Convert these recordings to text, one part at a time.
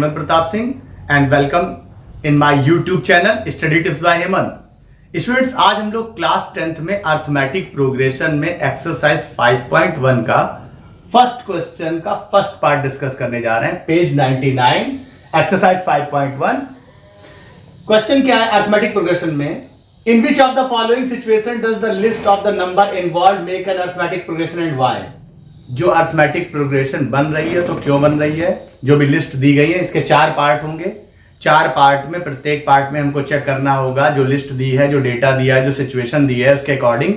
Hemant Pratap Singh and welcome in my YouTube channel Study Tips by Hemant. Students, आज हम लोग class 10th में अर्थमेटिक प्रोग्रेशन में एक्सरसाइज 5.1 का फर्स्ट क्वेश्चन का फर्स्ट पार्ट डिस्कस करने जा रहे हैं। Page 99 exercise 5.1। क्वेश्चन क्या है अर्थमेटिक प्रोग्रेशन में? In which of the following situation does the list of the number involve make an arithmetic progression and why? जो अर्थमेटिक प्रोग्रेशन बन रही है तो क्यों बन रही है? जो भी लिस्ट दी गई है इसके 4 पार्ट होंगे। 4 पार्ट में प्रत्येक पार्ट में हमको चेक करना होगा जो लिस्ट दी है, जो डेटा दिया है, जो सिचुएशन दी है, उसके अकॉर्डिंग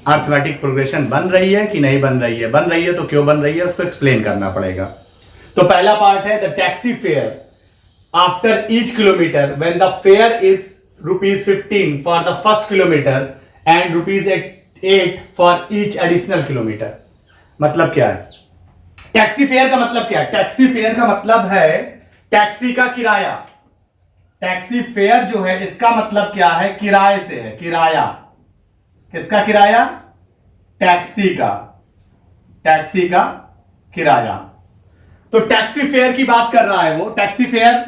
अर्थमेटिक प्रोग्रेशन बन रही है कि नहीं बन रही है। बन रही है तो क्यों बन रही है उसको एक्सप्लेन करना पड़ेगा। तो पहला पार्ट है the taxi fare after each kilometre when the fair is ₹15 for the first kilometre and ₹8 for each additional kilometre. मतलब क्या है? टैक्सी फेयर का मतलब क्या है? टैक्सी फेयर का मतलब है टैक्सी का किराया। टैक्सी फेयर जो है इसका मतलब क्या है? किराए से है। किराया किसका किराया? टैक्सी का। टैक्सी का किराया। तो टैक्सी फेयर की बात कर रहा है वो। टैक्सी फेयर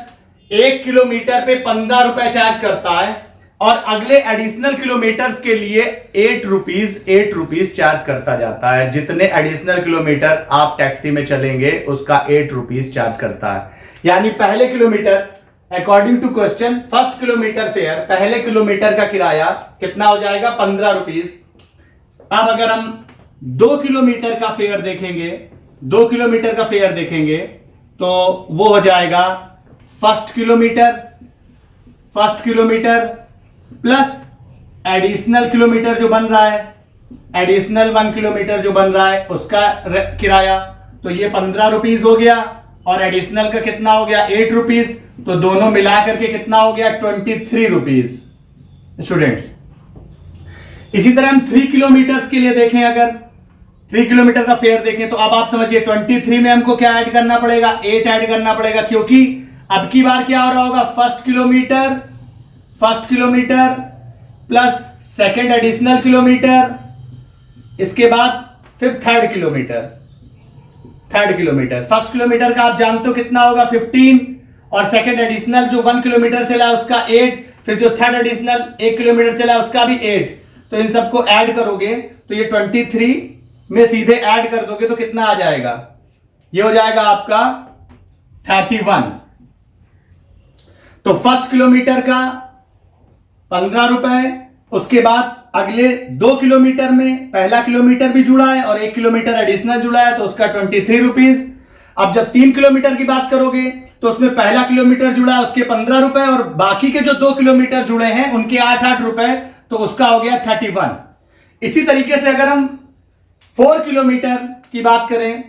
1 किलोमीटर पे 15 रुपए चार्ज करता है और अगले एडिशनल किलोमीटर्स के लिए 8 रुपीस चार्ज करता जाता है। जितने एडिशनल किलोमीटर आप टैक्सी में चलेंगे उसका 8 रुपीस चार्ज करता है। यानी पहले kilometre according to question first kilometre fare, पहले किलोमीटर का किराया कितना हो जाएगा? 15 रुपीस। अब अगर हम 2 किलोमीटर का फेयर देखेंगे, 2 किलोमीटर का फेयर देखेंगे तो वो हो जाएगा first kilometre plus additional kilometre जो बन रहा है, एडिशनल 1 किलोमीटर जो बन रहा है उसका किराया। तो ये 15 रुपीस हो गया और एडिशनल का कितना हो गया? 8 रुपीस। तो दोनों मिला करके कितना हो गया? 23 रुपीस। स्टूडेंट्स, इसी तरह हम 3 किलोमीटर के लिए देखें, अगर 3 किलोमीटर का फेयर देखें तो अब आप समझिए 23 में हमको क्या ऐड करना पड़ेगा? 8 ऐड करना पड़ेगा, क्योंकि अब की बार क्या हो रहा होगा? First kilometre plus second additional kilometre, इसके बाद फिर थर्ड किलोमीटर। फर्स्ट किलोमीटर का आप जानते हो कितना होगा? 15 और सेकंड एडिशनल जो 1 किलोमीटर चला उसका 8, फिर जो थर्ड एडिशनल 1 किलोमीटर चला उसका भी 8। तो इन सबको ऐड करोगे तो ये 23 में सीधे ऐड कर दोगे तो कितना आ जाएगा? ये हो जाएगा आपका 31। तो फर्स्ट किलोमीटर का 15 रुपए, उसके बाद अगले 2 किलोमीटर में पहला किलोमीटर भी जुड़ा है और 1 किलोमीटर एडिशनल जुड़ा है तो उसका 23 रुपीस। अब जब 3 किलोमीटर की बात करोगे तो उसमें पहला किलोमीटर जुड़ा है उसके 15 रुपए और बाकी के जो 2 किलोमीटर जुड़े हैं उनके 8 रुपए, तो उसका हो गया 31। इसी तरीके से अगर हम 4 किलोमीटर की बात करें,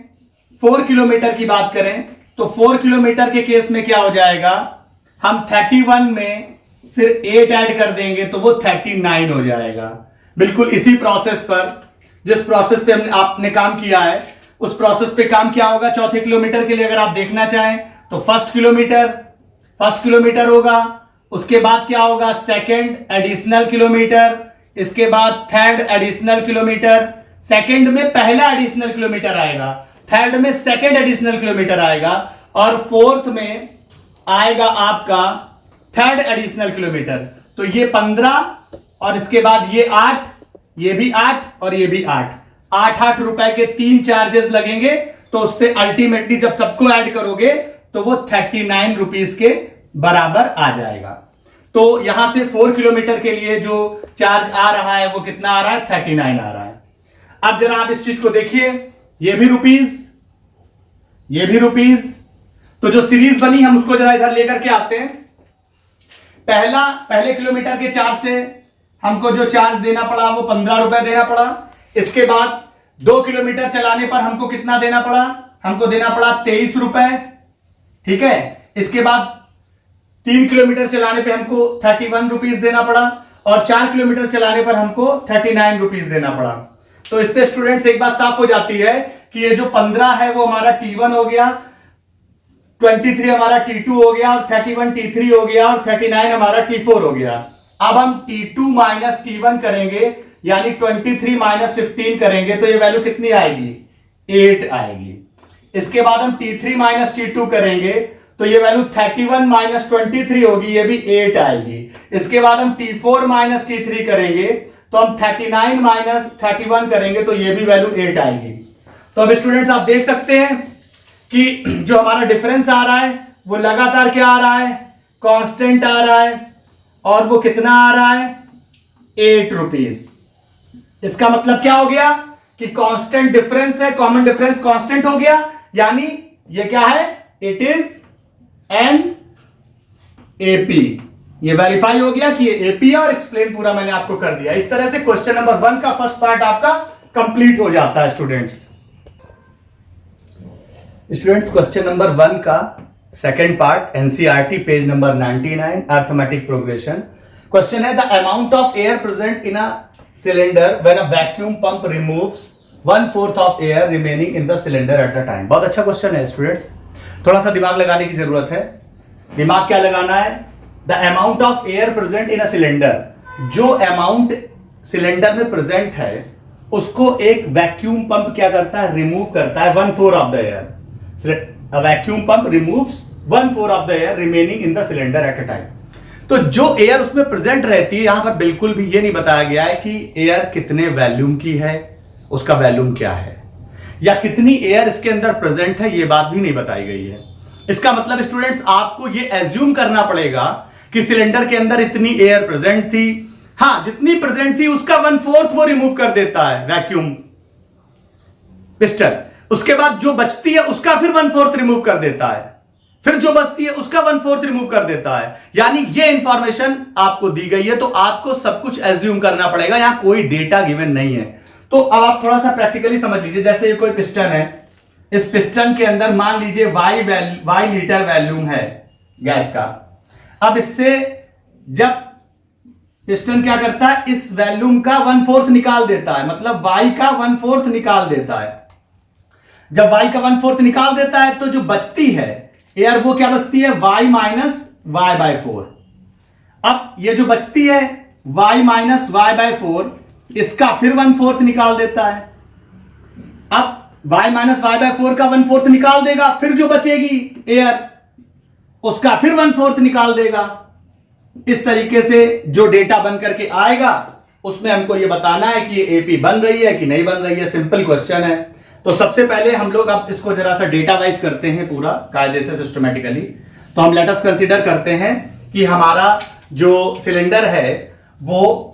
4 किलोमीटर की बात करें तो 4 किलोमीटर के केस में क्या हो जाएगा? हम 31 में फिर 8 ऐड कर देंगे तो वो 39 हो जाएगा। बिल्कुल इसी प्रोसेस पर, जिस प्रोसेस पे आपने काम किया है उस प्रोसेस पे काम किया होगा। चौथे किलोमीटर के लिए अगर आप देखना चाहें तो फर्स्ट किलोमीटर होगा, उसके बाद क्या होगा? सेकंड एडिशनल किलोमीटर, इसके बाद थर्ड एडिशनल किलोमीटर। सेकंड में पहला एडिशनल किलोमीटर आएगा, थर्ड में सेकंड एडिशनल किलोमीटर आएगा और फोर्थ में आएगा आपका थर्ड एडिशनल किलोमीटर। तो ये 15 और इसके बाद ये 8, ये भी 8 और ये भी 8 रुपए के 3 चार्जेस लगेंगे। तो उससे अल्टीमेटली जब सबको ऐड करोगे तो वो 39 रुपीस के बराबर आ जाएगा। तो यहां से 4 किलोमीटर के लिए जो चार्ज आ रहा है वो कितना आ रहा है? 39 आ रहा है। अब जरा आप इस चीज को देखिए, ये भी रुपीस। तो जो सीरीज बनी हम उसको जरा इधर लेकर के आते हैं। पहले किलोमीटर के चार्ज से हमको जो चार्ज देना पड़ा वो 15 रुपए देना पड़ा। इसके बाद 2 किलोमीटर चलाने पर हमको कितना देना पड़ा? हमको देना पड़ा 23 रुपए। ठीक है। इसके बाद 3 किलोमीटर चलाने पे हमको 31 रुपीस देना पड़ा और 4 किलोमीटर चलाने पर हमको 39 रुपीस देना पड़ा। तो इससे स्टूडेंट्स एक बात साफ हो जाती है कि ये जो 15 है वो हमारा T1 हो गया, 23 हमारा T2 हो गया और 31 T3 हो गया और 39 हमारा T4 हो गया। अब हम T2 माइनस T1 करेंगे, यानी 23 माइनस 15 करेंगे तो ये वैल्यू कितनी आएगी? 8 आएगी। इसके बाद हम T3 माइनस T2 करेंगे तो ये वैल्यू 31 माइनस 23 होगी, ये भी 8 आएगी। इसके बाद हम T4 माइनस T3 करेंगे तो हम 39 माइनस 31 करेंगे तो ये भी वैल्यू 8 आएगी। तो अब स्टूडेंट्स आप देख सकते हैं कि जो हमारा डिफरेंस आ रहा है वो लगातार क्या आ रहा है, कांस्टेंट आ रहा है, और वो कितना आ रहा है, 8 रुपीज। इसका मतलब क्या हो गया कि कांस्टेंट डिफरेंस है, कॉमन डिफरेंस कांस्टेंट हो गया, यानी ये क्या है, इट इज एन एपी। ये वेरीफाई हो गया कि ये एपी है, और एक्सप्लेन पूरा मैंने आपको कर दिया। इस तरह से क्वेश्चन नंबर 1 का फर्स्ट पार्ट आपका कंप्लीट हो जाता है स्टूडेंट्स। क्वेश्चन नंबर 1 का second part NCERT page number 99 arithmetic progression. Question है the amount of air present in a cylinder when a vacuum pump removes 1/4 of air remaining in the cylinder at the time. बहुत अच्छा question है students, थोड़ा सा दिमाग लगाने की जरूरत है। दिमाग क्या लगाना है, the amount of air present in a cylinder, जो अमाउंट सिलेंडर में प्रेजेंट है उसको एक वैक्यूम पंप क्या करता है, रिमूव करता है 1/4 of the air. A vacuum pump removes 1/4 of the air remaining in the cylinder at a time। तो जो एयर उसमें प्रेजेंट रहती है, यहां पर बिल्कुल भी ये नहीं बताया गया है कि एयर कितने वॉल्यूम की है, उसका वॉल्यूम क्या है, या कितनी एयर इसके अंदर प्रेजेंट है, ये बात भी नहीं बताई गई है। इसका मतलब स्टूडेंट्स आपको ये एज्यूम करना पड़ेगा कि सिलेंडर के अंदर इतनी एयर प्रेजेंट थी, हां जितनी प्रेजेंट थी उसका 1/4 वो रिमूव कर देता है वैक्यूम पिस्टन। उसके बाद जो बचती है उसका फिर 1/4 रिमूव कर देता है, फिर जो बचती है उसका 1/4 रिमूव कर देता है। यानी ये इंफॉर्मेशन आपको दी गई है, तो आपको सब कुछ एज्यूम करना पड़ेगा, यहां कोई डेटा गिवन नहीं है। तो अब आप थोड़ा सा प्रैक्टिकली समझ लीजिए। जैसे ये कोई पिस्टन है, इस पिस्टन के अंदर मान लीजिए y लीटर वॉल्यूम है गैस का। अब इससे जब पिस्टन क्या करता है, इस वॉल्यूम का 1/4 निकाल देता है, मतलब y का 1/4 निकाल देता है। जब y का 1/4 निकाल देता है तो जो बचती है एयर वो क्या बचती है, y माइनस y/4। अब ये जो बचती है y माइनस y/4, इसका फिर 1/4 निकाल देता है। अब y माइनस y/4 का 1/4 निकाल देगा, फिर जो बचेगी एयर उसका फिर 1/4 निकाल देगा। इस तरीके से जो डेटा बन करके आएगा उसमें हमको ये बताना है कि ये एपी बन रही है कि नहीं बन रही है। सिंपल क्वेश्चन है। तो सबसे पहले हम लोग अब इसको जरा सा डेटा वाइज करते हैं पूरा कायदे से सिस्टमेटिकली। तो हम लेट अस कंसीडर करते हैं कि हमारा जो सिलेंडर है वो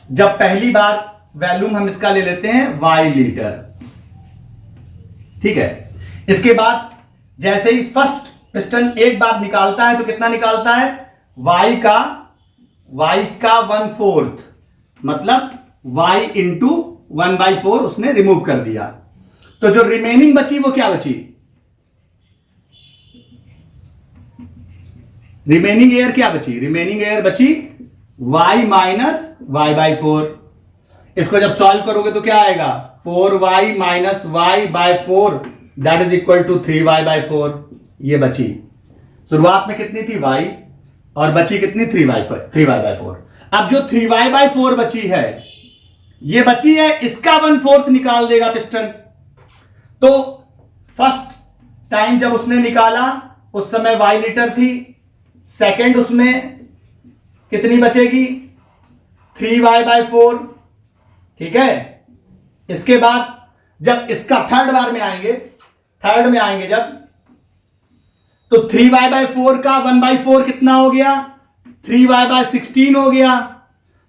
जब पहली बार वॉल्यूम हम इसका ले लेते हैं y लीटर, ठीक है। इसके बाद जैसे ही फर्स्ट पिस्टन एक बार निकालता है तो कितना निकालता है, y का 1/4, मतलब y इंटू 1/4 उसने रिमूव कर दिया। तो जो रिमेनिंग बची वो क्या बची, रिमेनिंग एयर क्या बची, रिमेनिंग एयर बची y माइनस y/4। इसको जब सॉल्व करोगे तो क्या आएगा, 4y minus y/4 that is equal to 3y/4। ये बची, शुरुआत में कितनी थी y और बची कितनी 3y/4। अब जो 3y/4 बची है, ये बची है, इसका 1/4 निकाल देगा पिस्टन। तो फर्स्ट टाइम जब उसने निकाला उस समय y लीटर थी, सेकंड उसमें कितनी बचेगी 3y/4, ठीक है। इसके बाद जब इसका थर्ड में आएंगे जब, तो 3y/4 का 1/4 कितना हो गया, 3y/16 हो गया।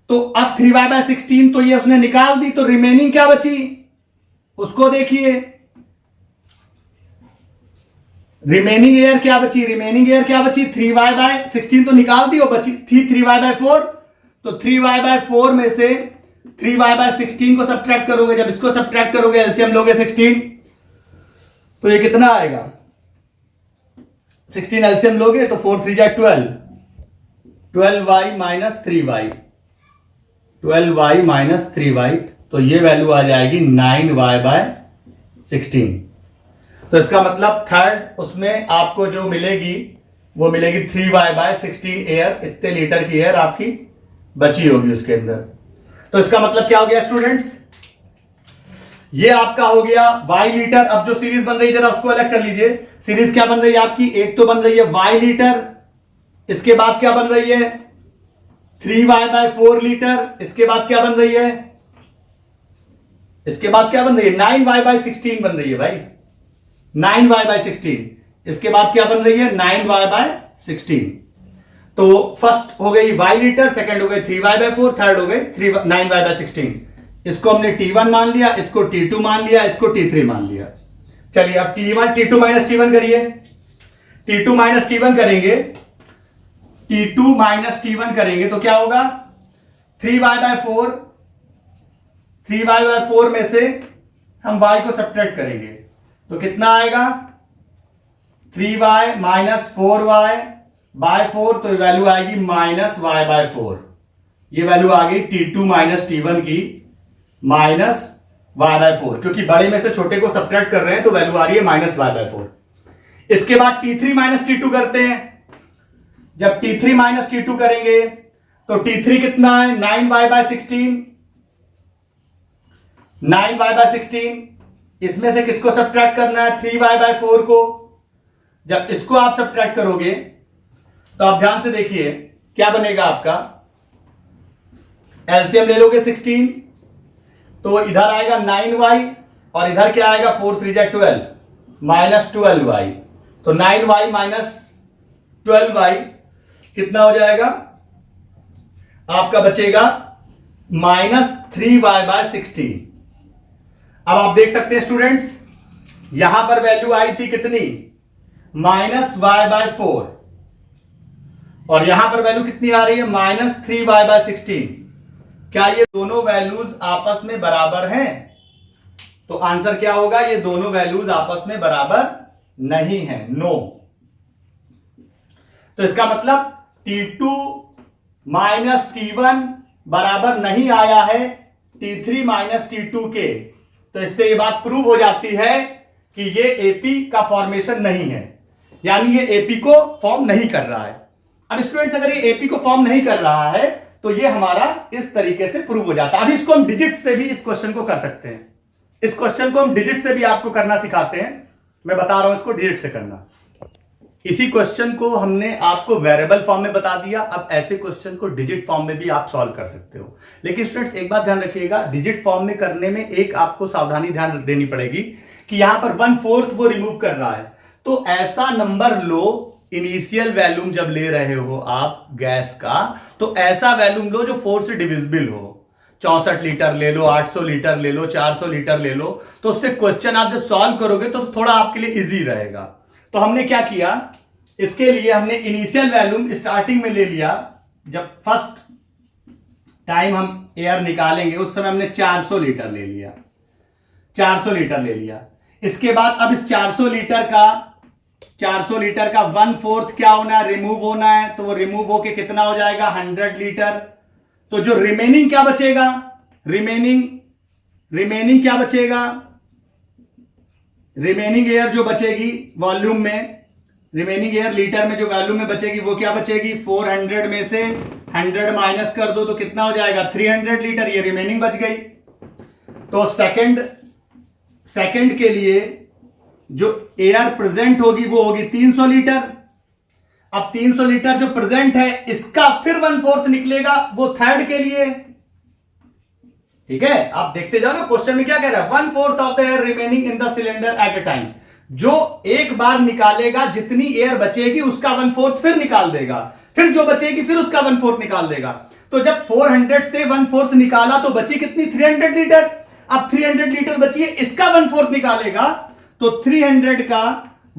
तो अब 3y/16 तो ये उसने निकाल दी, तो रिमेनिंग क्या बची उसको देखिए, रिमेनिंग एयर क्या बची, 3y/16 तो निकाल दी, और बची थी 3y/4। तो 3y/4 में से 3y/16 को सब्ट्रैक्ट करोगे, जब इसको सब्ट्रैक्ट करोगे एलसीएम लोगे 16, तो ये कितना आएगा, 16 एलसीएम लोगे तो 4 3 12, 12y minus 3y, 12y minus 3y, तो ये वैल्यू आ जाएगी 9y/16। तो इसका मतलब थर्ड उसमें आपको जो मिलेगी वो मिलेगी 3y/16 एयर, इतने लीटर की एयर आपकी बची होगी उसके अंदर। तो इसका मतलब क्या हो गया स्टूडेंट्स, ये आपका हो गया y लीटर। अब जो सीरीज बन रही है जरा उसको अलग कर लीजिए। सीरीज क्या बन रही है आपकी, एक तो बन रही है y लीटर, इसके बाद क्या बन रही है 3y/4 लीटर, इसके बाद क्या बन रही है, इसके बाद क्या बन रही है 9y/16 बन रही है भाई, 9y/16। इसके बाद क्या बन रही है 9y/16। तो फर्स्ट हो गई y लीटर, सेकंड हो गई 3y/4, थर्ड हो गई 9y/16। इसको हमने T1 मान लिया, इसको T2 मान लिया, इसको T3 मान लिया। चलिए अब T2 माइनस T1 करिए। T2 माइनस T1 करेंगे, T2 माइनस T1 करेंगे तो क्या होगा 3y/4, 3y/4 में से हम y को सब्ट्रैक्ट करेंगे तो कितना आएगा 3y माइनस 4y/4, तो वैल्यू आएगी -y/4। ये वैल्यू आ गई T2 माइनस T1 की -y/4, क्योंकि बड़े में से छोटे को सब्ट्रैक्ट कर रहे हैं तो वैल्यू आ रही है -y/4। इसके बाद T3 माइनस T2 करते हैं। जब T3 माइनस T2 करेंगे तो T3 कितना है 9y/16, 9y/16। इसमें से किसको सब्ट्रैक्ट करना है 3y/4 को। जब इसको आप सब्ट्रैक्ट करोगे तो आप ध्यान से देखिए क्या बनेगा आपका, एलसीएम ले लोगे 16 तो इधर आएगा 9y और इधर क्या आएगा 4 3 12 -12y। तो 9y माइनस 12y कितना हो जाएगा आपका, बचेगा -3y/16। अब आप देख सकते हैं स्टूडेंट्स, यहां पर वैल्यू आई थी कितनी -y/4 और यहां पर वैल्यू कितनी आ रही है -3y/16। क्या ये दोनों वैल्यूज आपस में बराबर हैं? तो आंसर क्या होगा, ये दोनों वैल्यूज आपस में बराबर नहीं है, नो। तो इसका मतलब T2 माइनस T1 बराबर नहीं आया है T3 माइनस T2 के। तो इससे ये बात प्रूव हो जाती है कि ये एपी का फॉर्मेशन नहीं है, यानी ये एपी को फॉर्म नहीं कर रहा है। अब स्टूडेंट्स अगर ये एपी को फॉर्म नहीं कर रहा है तो ये हमारा इस तरीके से प्रूव हो जाता है। अभी इसको हम डिजिट से भी इस क्वेश्चन को कर सकते हैं। इस क्वेश्चन को हम डिजिट से भी आपको करना सिखाते हैं, मैं बता रहा हूं इसको डिजिट से करना। इसी क्वेश्चन को हमने आपको वेरिएबल फॉर्म में बता दिया, अब ऐसे क्वेश्चन को डिजिट फॉर्म में भी आप सॉल्व कर सकते हो। लेकिन स्टूडेंट्स एक बात ध्यान रखिएगा, डिजिट फॉर्म में करने में एक आपको सावधानी ध्यान देनी पड़ेगी कि यहां पर 1/4 वो रिमूव कर रहा है। तो ऐसा नंबर लो, इनिशियल वैल्यूम जब ले रहे हो आप गैस का, तो ऐसा वैल्यूम लो जो 4 से डिविजिबल हो। 64 लीटर ले लो, 800 लीटर ले लो, 400 लीटर ले लो, तो उससे क्वेश्चन आप जब सॉल्व करोगे तो थोड़ा आपके लिए इजी रहेगा। तो हमने क्या किया, इसके लिए हमने इनिशियल वैल्यूम स्टार्टिंग में ले लिया। जब फर्स्ट टाइम हम एयर निकालेंगे उस समय हमने 400 लीटर ले लिया, 400 लीटर ले लिया। इसके बाद अब इस 400 लीटर का 1/4 क्या होना है, रिमूव होना है। तो वो रिमूव होके कितना हो जाएगा 100 लीटर। तो जो रिमेनिंग क्या बचेगा, रिमेनिंग क्या बचेगा, रिमेनिंग एयर जो बचेगी वॉल्यूम में, रिमेनिंग एयर लीटर में जो वॉल्यूम में बचेगी वो क्या बचेगी 400 में से 100 माइनस कर दो तो कितना हो जाएगा 300 लीटर, ये रिमेनिंग बच गई। तो सेकंड के लिए जो एयर प्रेजेंट होगी वो होगी 300 लीटर। अब 300 लीटर जो प्रेजेंट है इसका फिर 1/4 निकलेगा वो थर्ड के लिए, ठीक है। आप देखते जाओ ना क्वेश्चन में क्या कह रहा है, 1/4 of the air remaining in the cylinder at a time. जो एक बार निकालेगा जितनी एयर बचेगी उसका 1/4 फिर निकाल देगा, फिर जो बचेगी फिर उसका 1/4 निकाल देगा। तो जब 400 से 1/4 निकाला तो बची कितनी 300 लीटर। अब 300 लीटर बची है, इसका 1/4 निकालेगा तो 300 का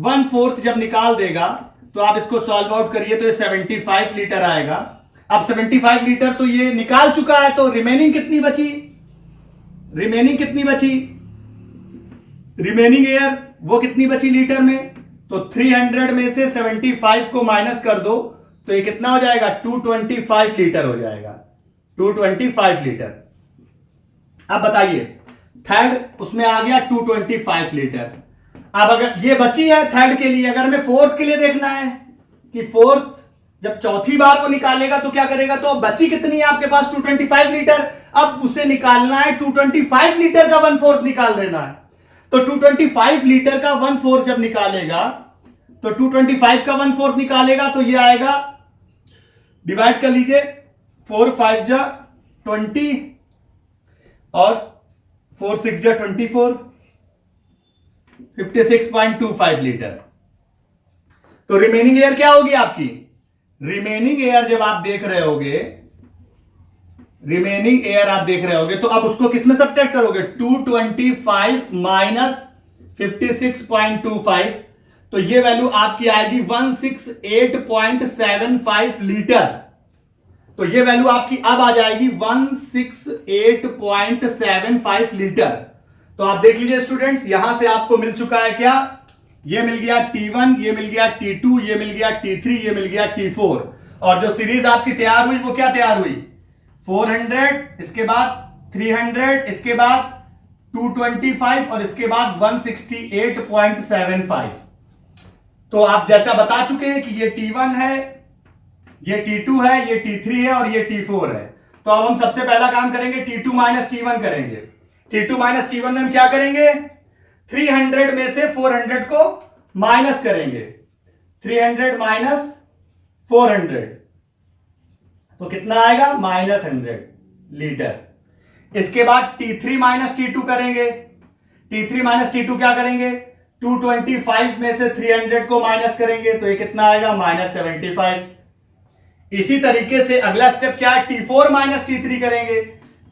1/4 जब निकाल देगा तो आप इसको सॉल्व आउट करिए तो ये 75 लीटर आएगा। अब 75 लीटर तो ये निकाल चुका है, तो रिमेनिंग कितनी बची, रिमेनिंग एयर वो कितनी बची लीटर में। तो 300 में से 75 को माइनस कर दो तो ये कितना हो जाएगा 225 लीटर हो जाएगा, 225 लीटर। अब बताइए थर्ड उसमें आ गया 225 लीटर। अब अगर ये बची है थर्ड के लिए, अगर हमें फोर्थ के लिए देखना है कि फोर्थ जब चौथी बार वो निकालेगा तो क्या करेगा, तो बची कितनी है आपके पास 225 लीटर। अब उसे निकालना है 225 लीटर का 1/4 निकाल देना है। तो 225 लीटर का 1/4 जब निकालेगा तो 225 का 1/4 निकालेगा तो ये आएगा, डिवाइड कर लीजिए, 4 5 जा 20 और 4 6 जा 24, 56.25 लीटर। तो रिमेनिंग एयर क्या होगी आपकी? रिमेनिंग एयर जब आप देख रहे होगे, रिमेनिंग एयर आप देख रहे होगे तो अब उसको किसमें सब्ट्रैक्ट करोगे? 225 माइनस 56.25, तो ये वैल्यू आपकी आएगी 168.75 लीटर। तो ये वैल्यू आपकी अब आ जाएगी 168.75 लीटर। तो आप देख लीजिए स्टूडेंट्स, यहां से आपको मिल चुका है क्या? ये मिल गया T1, ये मिल गया T2, ये मिल गया T3, ये मिल गया T4। और जो सीरीज आपकी तैयार हुई वो क्या तैयार हुई? 400, इसके बाद 300, इसके बाद 225 और इसके बाद 168.75। तो आप जैसा बता चुके हैं कि ये T1 है, ये T2 है, ये T3 है और ये T4 है। तो अब हम सबसे पहला काम करेंगे, T2 माइनस T1 करेंगे। T2 माइनस T1 में हम क्या करेंगे? 300 में से 400 को माइनस करेंगे। 300 माइनस 400 तो कितना आएगा? -100 लीटर। इसके बाद T3 माइनस T2 करेंगे। T3 माइनस T2 क्या करेंगे? 225 में से 300 को माइनस करेंगे तो ये कितना आएगा? -75। इसी तरीके से अगला स्टेप क्या है? T4 माइनस T3 करेंगे।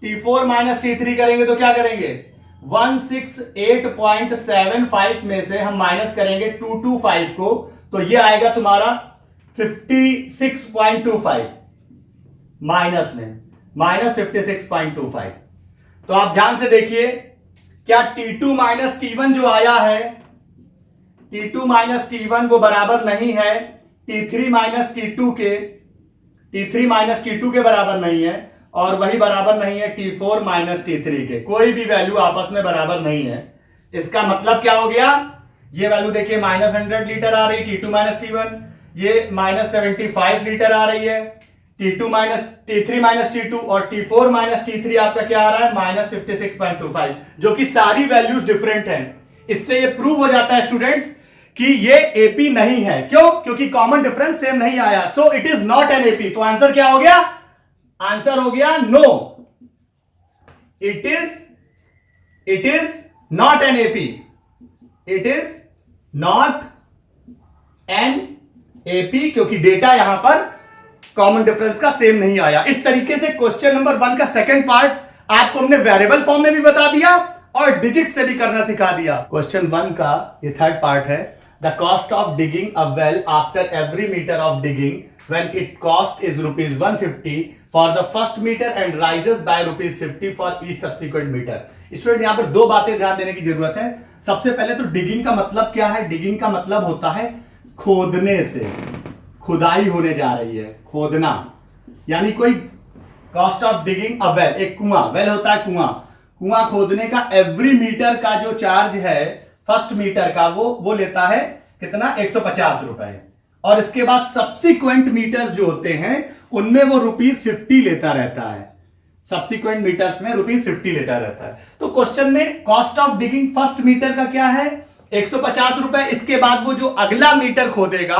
T4 माइनस T3 करेंगे तो क्या करेंगे? 168.75 में से हम माइनस करेंगे 225 को, तो ये आएगा तुम्हारा 56.25 माइनस में, -56.25। तो आप ध्यान से देखिए, क्या T2 माइनस T1 जो आया है, T2 माइनस T1 वो बराबर नहीं है T3 माइनस T2 के, T3 माइनस T2 के बराबर नहीं है, और वही बराबर नहीं है T4 माइनस T3 के। कोई भी वैल्यू आपस में बराबर नहीं है। इसका मतलब क्या हो गया? ये वैल्यू देखिए -100 लीटर आ रही T2 माइनस T1, ये -75 लीटर आ रही है T3 माइनस T2, और T4 माइनस T3 आपका क्या आ रहा है? -56.25, जो कि सारी वैल्यूज डिफरेंट हैं। इससे ये प्रूव हो जाता है स्टूडेंट्स कि ये एपी नहीं है। क्यों? क्योंकि कॉमन डिफरेंस सेम नहीं आया, so it is not an AP. तो आंसर क्या हो गया? आंसर हो गया no, it is not an AP, it is not an AP, क्योंकि डेटा यहां पर कॉमन डिफरेंस का सेम नहीं आया। इस तरीके से क्वेश्चन नंबर 1 का सेकंड पार्ट आपको हमने वेरिएबल फॉर्म में भी बता दिया और डिजिट से भी करना सिखा दिया। क्वेश्चन 1 का ये थर्ड पार्ट है, the cost of digging a well after every metre of digging when it cost is ₹150 for the first meter and rises by ₹50 for each subsequent meter। Student यहां पर दो बातें ध्यान देने की जरूरत है। सबसे पहले तो डिगिंग का मतलब क्या है? डिगिंग का मतलब होता है खोदने से, खुदाई होने जा रही है, खोदना, यानी कोई cost of digging a well, एक कुआं, वेल होता है कुआं, कुआं खोदने का एवरी मीटर का जो चार्ज है फर्स्ट मीटर का वो लेता है कितना? 150 रुपए। और इसके बाद सब्सिक्वेंट मीटर्स जो होते हैं उनमें वो ₹50 लेता रहता है, सब्सिक्वेंट मीटर्स में ₹50 लेता रहता है। तो क्वेश्चन में cost of digging first metre का क्या है? 150 रुपए। इसके बाद वो जो अगला मीटर खोदेगा,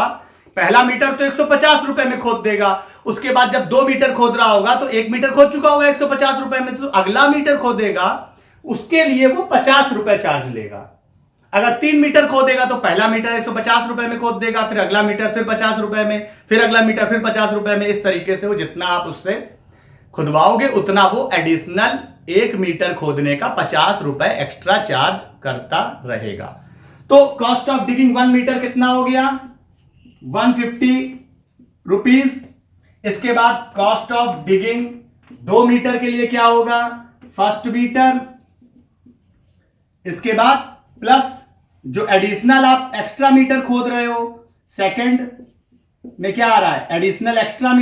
पहला मीटर तो 150 रुपए में खोद देगा, उसके बाद जब 2 मीटर खोद रहा होगा तो 1 मीटर खोद चुका होगा 150 रुपए में, तो अगला मीटर खोदेगा उसके लिए वो 50 रुपए चार्ज लेगा। अगर 3 मीटर खोदेगा तो पहला मीटर 150 रुपए में खोद देगा, फिर अगला मीटर फिर 50 रुपए में, फिर अगला मीटर फिर 50 रुपए में। इस तरीके से वो जितना आप उससे खुदवाओगे उतना वो एडिशनल 1 मीटर खोदने का 50 रुपए एक्स्ट्रा चार्ज करता रहेगा। तो कॉस्ट ऑफ डिगिंग 1 मीटर कितना हो गया? 150 रुपीज। इसके बाद कॉस्ट ऑफ डिगिंग 2 मीटर के लिए क्या होगा? फर्स्ट मीटर, इसके बाद प्लस जो एडिशनल आप एक्स्ट्रा मीटर खोद रहे हो सेकंड में क्या आ रहा है? एडिशनल एक्स्ट्रा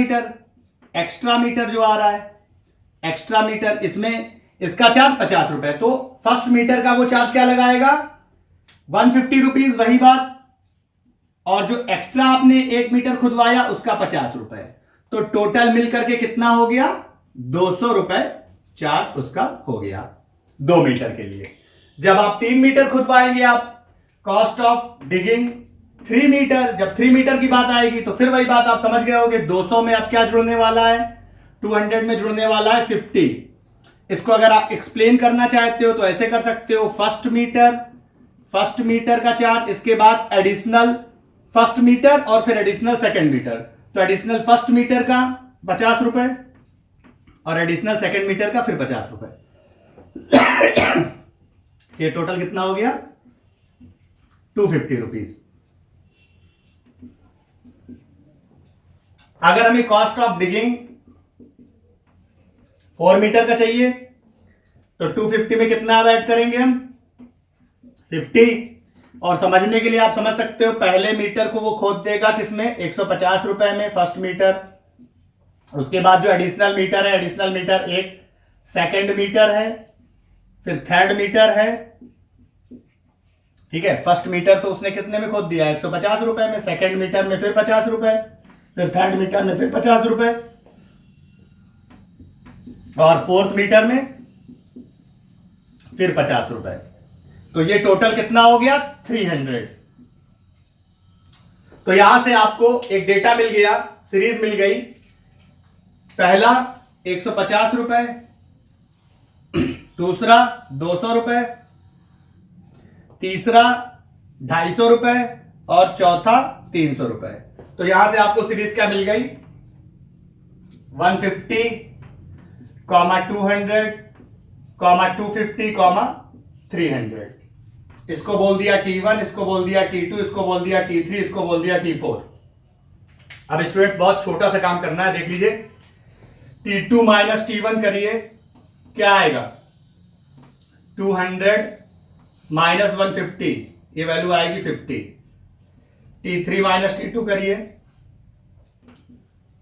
मीटर जो आ रहा है, एक्स्ट्रा मीटर, इसमें इसका चार्ज 50 रुपए। तो फर्स्ट मीटर का वो चार्ज क्या लगाएगा? 150 रुपीज, वही बात। और जो एक्स्ट्रा आपने 1 मीटर खुदवाया उसका 50 रुपए। तो टोटल मिलकर के कितना हो गया? 200 रुपए चार्ज उसका हो गया 2 मीटर के लिए। जब आप 3 मीटर खुदवाएंगे आप, कॉस्ट ऑफ डिगिंग 3 मीटर, जब 3 मीटर की बात आएगी तो फिर वही बात आप समझ गए होगे, 200 में आप क्या जुड़ने वाला है, 200 में जुड़ने वाला है 50। इसको अगर आप एक्सप्लेन करना चाहते हो तो ऐसे कर सकते हो, फर्स्ट मीटर का चार्ज, इसके बाद एडिशनल फर्स्ट मीटर और फिर एडिशनल सेकंड मीटर। तो एडिशनल फर्स्ट मीटर का 50 रुपए और एडिशनल सेकंड मीटर का फिर 50 रुपए। ये टोटल कितना हो गया, 250 रुपीज। अगर हमें कॉस्ट ऑफ डिगिंग 4 मीटर का चाहिए तो 250 में कितना ऐड करेंगे हम, 50। और समझने के लिए आप समझ सकते हो, पहले मीटर को वो खोद देगा किसमें, 150 रुपए में फर्स्ट मीटर। उसके बाद जो एडिशनल मीटर है, एडिशनल मीटर एक सेकंड मीटर है, फिर थर्ड मीटर है, ठीक है। फर्स्ट मीटर तो उसने कितने में खोद दिया, 150 रुपए में, सेकंड मीटर में फिर 50 रुपए, फिर थर्ड मीटर में फिर 50 रुपए, और फोर्थ मीटर में फिर 50 रुपए। तो ये टोटल कितना हो गया, 300। तो यहां से आपको एक डेटा मिल गया, सीरीज मिल गई। पहला 150 रुपए, दूसरा 200 रुपए, तीसरा 250 रुपए और चौथा 300 रुपए। तो यहां से आपको सीरीज क्या मिल गई, 150, 200, 250, 300। इसको बोल दिया T1, इसको बोल दिया T2, इसको बोल दिया T3, इसको बोल दिया T4। अब स्टूडेंट्स बहुत छोटा सा काम करना है, देख लीजिए। T2 माइनस T1 करिए, क्या आएगा, 200 माइनस 150, ये वैल्यू आएगी 50। T3 माइनस T2 करिए,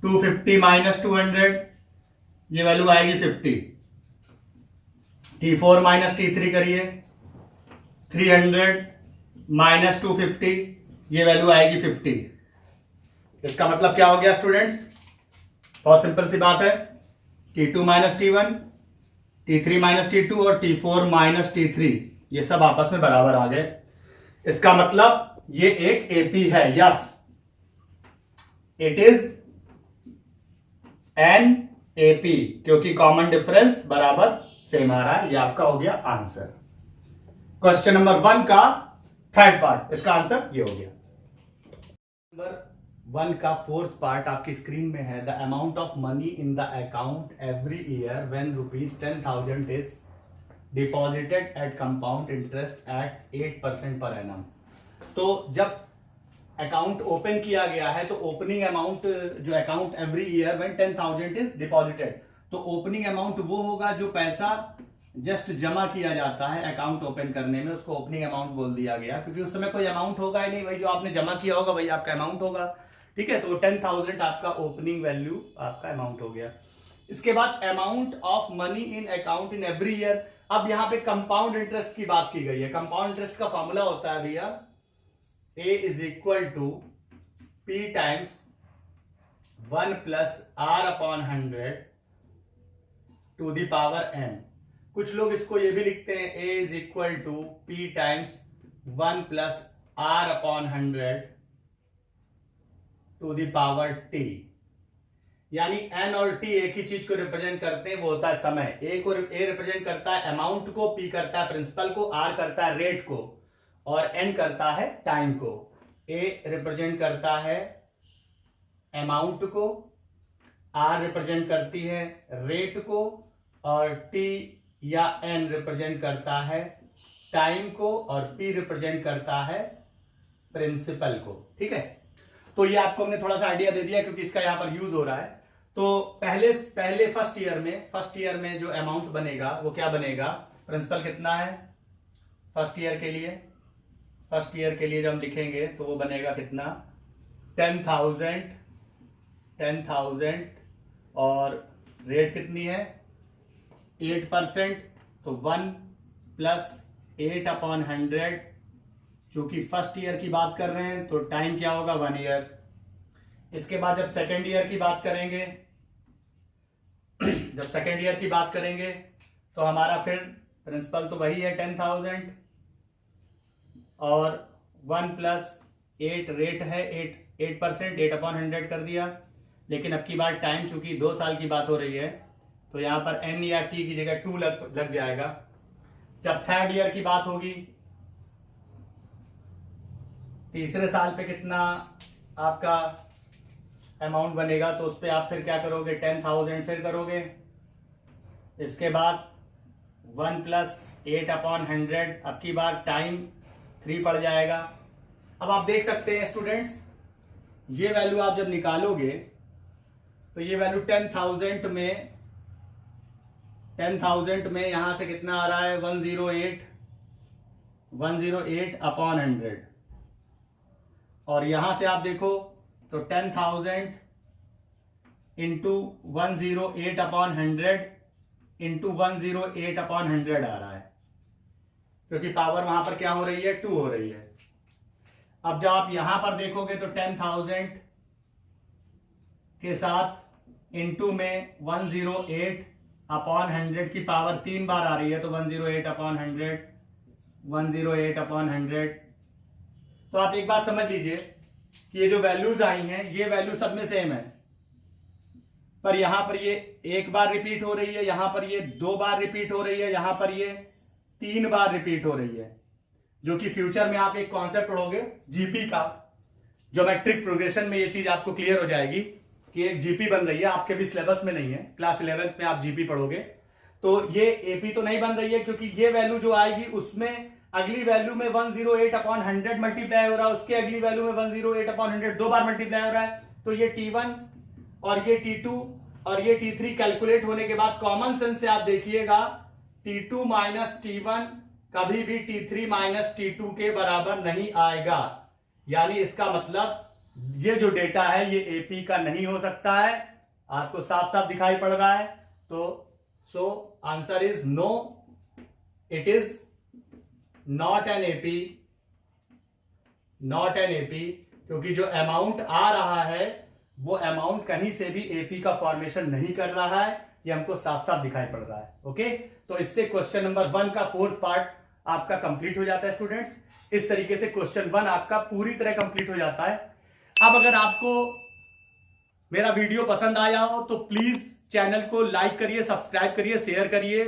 250 माइनस 200, ये वैल्यू आएगी 50। T4 माइनस T3 करिए, 300 माइनस 250, ये वैल्यू आएगी 50। इसका मतलब क्या हो गया स्टूडेंट्स, बहुत सिंपल सी बात है, T2 minus T1, T3 minus T2 और T4 माइनस T3 ये सब आपस में बराबर आ गए। इसका मतलब ये एक AP है, yes it is an AP, क्योंकि कॉमन डिफरेंस बराबर सेम आ रहा है। ये आपका हो गया आंसर। क्वेश्चन नंबर 1 का थर्ड पार्ट, इसका आंसर ये हो गया। नंबर 1 का फोर्थ पार्ट आपकी स्क्रीन में है। The amount of money in the account every year when ₹10,000 is deposited at compound interest at 8% per annum. तो जब अकाउंट ओपन किया गया है तो ओपनिंग अमाउंट, जो account every year when 10,000 is deposited, तो ओपनिंग अमाउंट वो होगा जो पैसा जस्ट जमा किया जाता है अकाउंट ओपन करने में, उसको ओपनिंग अमाउंट बोल दिया गया, क्योंकि उस समय कोई अमाउंट होगा ही नहीं, वही जो आपने जमा किया होगा वही आपका अमाउंट होगा, ठीक है। तो 10,000 आपका ओपनिंग वैल्यू, आपका अमाउंट हो गया। इसके बाद amount of money in account in every year. अब यहां पे कंपाउंड इंटरेस्ट की बात की गई है। कंपाउंड इंटरेस्ट का फॉर्मूला होता है भैया, A is equal to P times 1 plus R upon 100 to the power n। कुछ लोग इसको ये भी लिखते हैं, A is equal to P times 1 plus R upon 100 to the power t। यानी n और t एक ही चीज को रिप्रेजेंट करते हैं, वो होता है समय। A रिप्रेजेंट करता है अमाउंट को, P करता है प्रिंसिपल को, R करता है रेट को और n करता है टाइम को। A रिप्रेजेंट करता है अमाउंट को, R रिप्रेजेंट करती है रेट को और T या N रिप्रेजेंट करता है टाइम को और P रिप्रेजेंट करता है प्रिंसिपल को, ठीक है। तो ये आपको हमने थोड़ा सा आइडिया दे दिया क्योंकि इसका यहां पर यूज हो रहा है। तो पहले फर्स्ट ईयर में जो अमाउंट बनेगा वो क्या बनेगा, प्रिंसिपल कितना है फर्स्ट ईयर के लिए जब हम लिखेंगे तो वो बनेगा कितना, 10,000 और रेट कितनी है 8%, तो 1 प्लस 8 अपॉन 100, चूंकि फर्स्ट ईयर की बात कर रहे हैं तो टाइम क्या होगा 1 ईयर। इसके बाद जब सेकेंड ईयर की बात करेंगे जब सेकेंड ईयर की बात करेंगे तो हमारा फिर प्रिंसिपल तो वही है 10,000 और 1+8 रेट है 8%, 8/100 कर दिया। लेकिन अब की बार टाइम चूंकि 2 साल की बात हो रही है तो यहां पर n या t की जगह 2 लग जाएगा। जब थर्ड ईयर की बात होगी, तीसरे साल पे कितना आपका अमाउंट बनेगा तो उस पर आप फिर क्या करोगे, 10,000 फिर करोगे। इसके बाद 1+8/100, अब की बार टाइम 3 पड़ जाएगा। अब आप देख सकते हैं स्टूडेंट्स, ये वैल्यू आप जब निकालोगे तो ये वैल्यू 10,000 में यहां से कितना आ रहा है, 108/100 और यहां से आप देखो तो 10,000 इंटू 108/100 इंटू 108/100 आ रहा है, क्योंकि पावर वहां पर क्या हो रही है, 2 हो रही है। अब जब आप यहां पर देखोगे तो 10,000 के साथ इंटू में 108/100 की पावर 3 बार आ रही है तो 108/100, 108/100। तो आप एक बात समझ लीजिए कि ये जो वैल्यूज आई हैं ये वैल्यू सब में सेम है, पर यहां पर ये 1 बार रिपीट हो रही है, यहां पर ये 2 बार रिपीट हो रही है, यहां पर ये 3 बार रिपीट हो रही है, जो कि फ्यूचर में आप एक कॉन्सेप्ट पढ़ोगे जीपी का, ज्योमेट्रिक प्रोग्रेशन में ये चीज आपको क्लियर हो जाएगी कि एक जीपी बन रही है। आपके भी सिलेबस में नहीं है, क्लास 11th में आप जीपी पढ़ोगे तो ये एपी तो नहीं बन रही है, क्योंकि ये वैल्यू जो आएगी उसमें अगली वैल्यू में 108/100 मल्टीप्लाई हो रहा है, उसके अगली वैल्यू में 108/100 2 बार मल्टीप्लाई हो रहा है। तो ये T1 और ये T2 और ये T3 कैलकुलेट होने के बाद कॉमन सेंस से आप देखिएगा T2 माइनस T1 कभी भी T3 माइनस T2 के बराबर नहीं आएगा। यानी इसका मतलब ये जो डेटा है ये एपी का नहीं हो सकता है। आपको साफ साफ दिखाई पड़ रहा है। तो so answer is no, it is not an AP, not an AP, क्योंकि जो अमाउंट आ रहा है वो अमाउंट कहीं से भी एपी का फॉर्मेशन नहीं कर रहा है, ये हमको साफ साफ दिखाई पड़ रहा है। ओके, तो इससे क्वेश्चन नंबर 1 का 4th पार्ट आपका कंप्लीट हो जाता है स्टूडेंट्स। इस तरीके से क्वेश्चन 1 आपका पूरी तरह कंप्लीट हो जाता है। अब अगर आपको मेरा वीडियो पसंद आया हो तो प्लीज चैनल को लाइक करिए, सब्सक्राइब करिए, शेयर करिए।